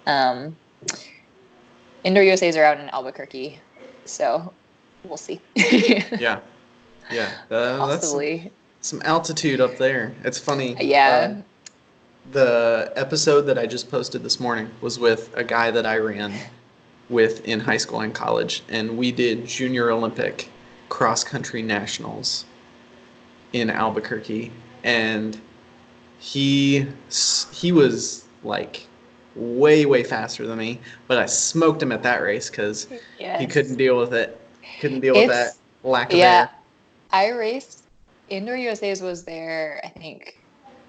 then Indoor USAs are out in Albuquerque. So we'll see. Yeah. Possibly. That's some altitude up there. It's funny. Yeah. The episode that I just posted this morning was with a guy that I ran with in high school and college, and we did Junior Olympic cross country nationals in Albuquerque, and he was like way faster than me, but I smoked him at that race because he couldn't Yes. deal with it. Couldn't deal with that It's, lack of yeah, air. I raced, Indoor USA's was there, I think,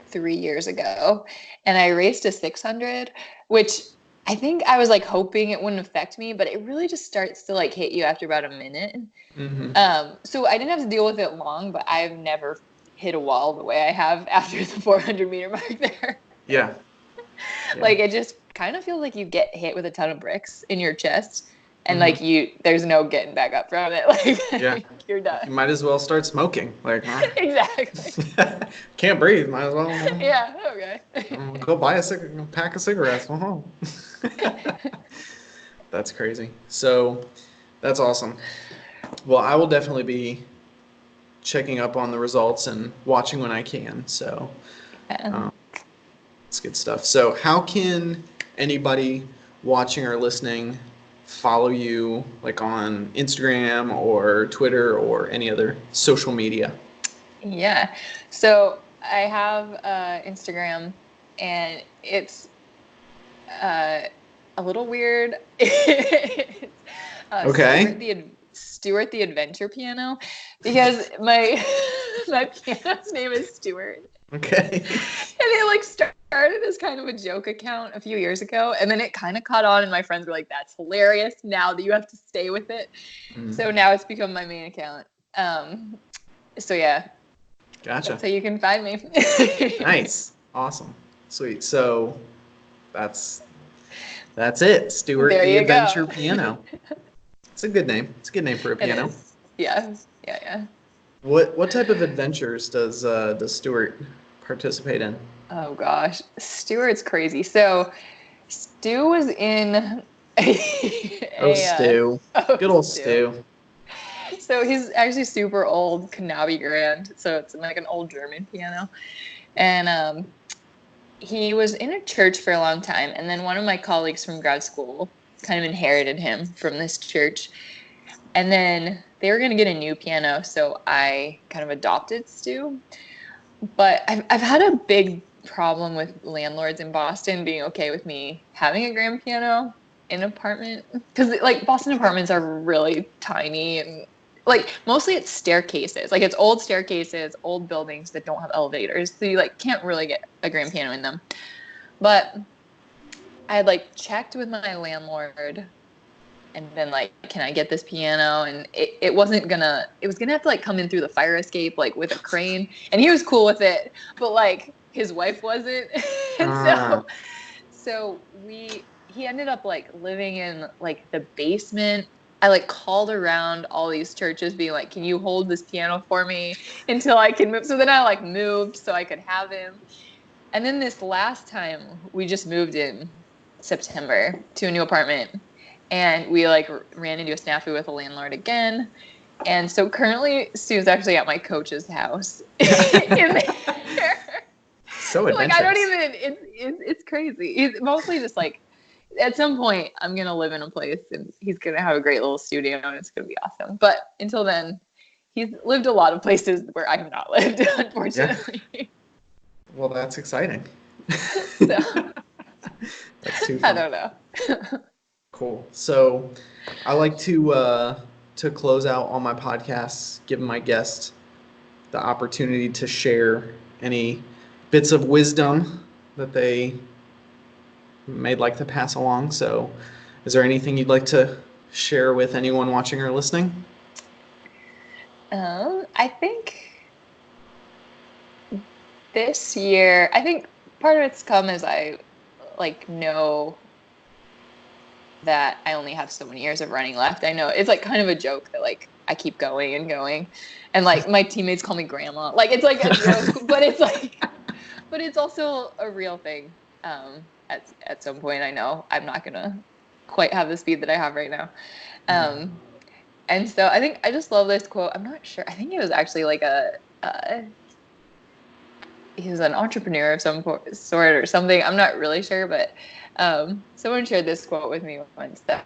3 years ago. And I raced a 600, which I think I was like hoping it wouldn't affect me, but it really just starts to like hit you after about a minute. Hmm. So I didn't have to deal with it long, but I've never hit a wall the way I have after the 400-meter mark there. Yeah. Yeah. Like it just kind of feels like you get hit with a ton of bricks in your chest, and Hmm. like there's no getting back up from it. Yeah. Like you're You done. might as well start smoking. Like, Exactly. can't breathe. Might as well Yeah. Okay. go buy a pack of cigarettes. That's crazy. So that's awesome. Well, I will definitely be checking up on the results and watching when I can. So Yeah. um, it's good stuff. So how can anybody watching or listening follow you like on Instagram or Twitter or any other social media? Yeah. So I have Instagram, and it's uh, a little weird. It's Okay. Stuart the Adventure Piano, because my my piano's name is Stuart, Okay. and it like started as kind of a joke account a few years ago, and then it kind of caught on, and my friends were like, "That's hilarious! Now that you have to stay with it." Mm, So now it's become my main account. So yeah, gotcha. that's how you can find me. Nice. Awesome. Sweet. So that's that's it. Stuart There the you go. Adventure Piano. It's a good name. It's a good name for a It piano. is. Yeah. Yeah. Yeah. What type of adventures does Stuart participate in? Oh gosh, Stuart's crazy. So Stu was in a, Oh, Stu. oh Good old Stu. Stu. So he's actually super old, Knabi grand. So it's like an old German piano, and he was in a church for a long time, and then one of my colleagues from grad school kind of inherited him from this church, and then they were going to get a new piano, so I kind of adopted Stu. But I've had a big problem with landlords in Boston being okay with me having a grand piano in an apartment, because like Boston apartments are really tiny, and like mostly it's staircases, like it's old staircases, old buildings that don't have elevators, so you like can't really get a grand piano in them. But I had like checked with my landlord and been like, can I get this piano? And it was gonna have to like come in through the fire escape, like with a crane. And he was cool with it, but like his wife wasn't. And Ah, he ended up like living in like the basement. I like called around all these churches being like, can you hold this piano for me until I can move? So then I like moved so I could have him. And then this last time we just moved in September to a new apartment, and we like ran into a snafu with a landlord again. And so currently Stu's actually at my coach's house in there. so Like I don't adventurous. even it's crazy. It's mostly just like at some point I'm gonna live in a place and he's gonna have a great little studio and it's gonna be awesome. But until then, he's lived a lot of places where I have not lived, Yeah. unfortunately. Well, that's exciting. So That's too I fun. don't know. Cool. So I like to close out all my podcasts, giving my guests the opportunity to share any bits of wisdom that they may like to pass along. So is there anything you'd like to share with anyone watching or listening? I think this year, I think part of it's come as I like know that I only have so many years of running left. I know it's like kind of a joke that like I keep going and going, and like my teammates call me grandma. Like it's like a joke, but it's like, but it's also a real thing. At some point, I know I'm not gonna quite have the speed that I have right now. Um, and so I think I just love this quote. I'm not sure. I think it was actually like he was an entrepreneur of some sort or something. I'm not really sure, but someone shared this quote with me once that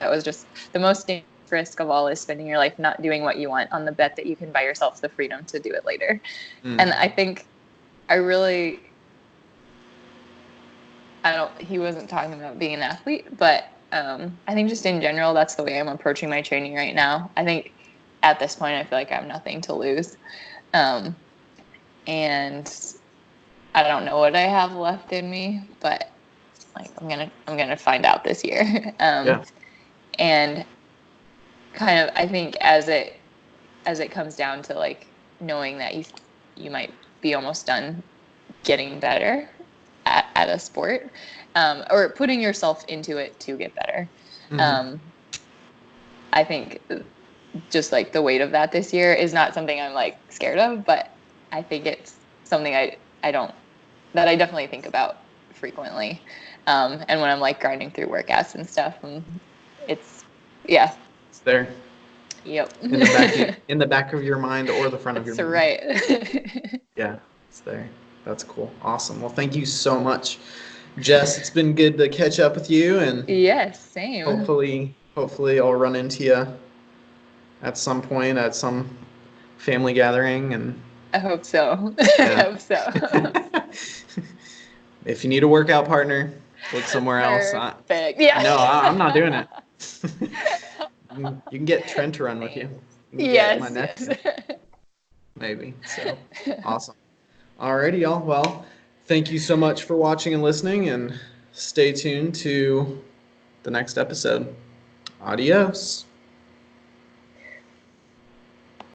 was just the most dangerous risk of all is spending your life not doing what you want on the bet that you can buy yourself the freedom to do it later. Mm. And I think really, he wasn't talking about being an athlete, but I think just in general, that's the way I'm approaching my training right now. I think at this point, I feel like I have nothing to lose. And I don't know what I have left in me, but like I'm gonna find out this year. Yeah. And kind of, I think as it comes down to like knowing that you might be almost done getting better at a sport, or putting yourself into it to get better. I think just like the weight of that this year is not something I'm like scared of, but I think it's something I definitely think about frequently. And when I'm like grinding through workouts and stuff, it's there. Yep. In the back of your mind or the front of your That's mind. Right. Yeah, it's there. That's cool. Awesome. Well, thank you so much, Jess. It's been good to catch up with you, and yes, same. hopefully I'll run into you at some point at some family gathering, and I hope so. Yeah. I hope so. If you need a workout partner, look somewhere else. Perfect. Yeah. No, I'm not doing it. You can get Trent to run with you. You can get my nephew, maybe. So awesome. Alrighty, y'all. Well, thank you so much for watching and listening, and stay tuned to the next episode. Adios.